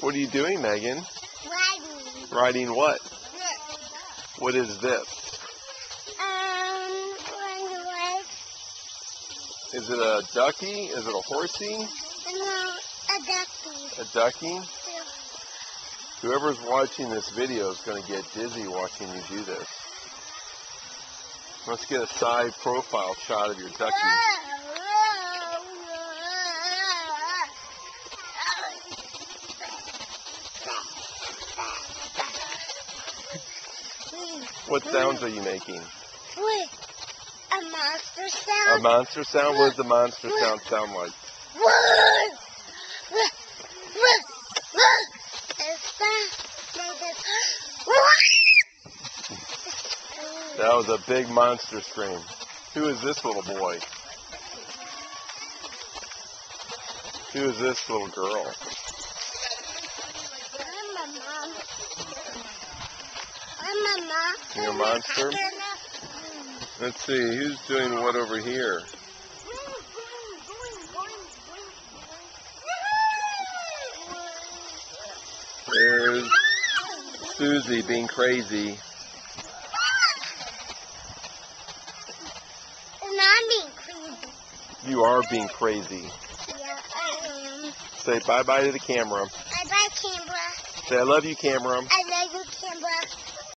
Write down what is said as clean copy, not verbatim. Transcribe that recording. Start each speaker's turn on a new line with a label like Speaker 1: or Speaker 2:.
Speaker 1: What are you doing, Megan?
Speaker 2: Riding.
Speaker 1: Riding what?
Speaker 2: This.
Speaker 1: What is this?
Speaker 2: Run.
Speaker 1: Is it a ducky? Is it a horsey?
Speaker 2: No, a ducky.
Speaker 1: A ducky?
Speaker 2: Yeah.
Speaker 1: Whoever's watching this video is going to get dizzy watching you do this. Let's get a side profile shot of your ducky. What sounds are you making?
Speaker 2: Wait, a monster sound?
Speaker 1: A monster sound? What does the monster sound like? That was a big monster scream. Who is this little boy? Who is this little girl?
Speaker 2: I'm a mom.
Speaker 1: You're a monster? Let's see, who's doing what over here? There's Susie being crazy.
Speaker 2: And I'm being crazy.
Speaker 1: You are being crazy.
Speaker 2: Yeah, I am.
Speaker 1: Say bye-bye to the camera.
Speaker 2: Bye-bye, camera.
Speaker 1: Say I love you, camera.
Speaker 2: I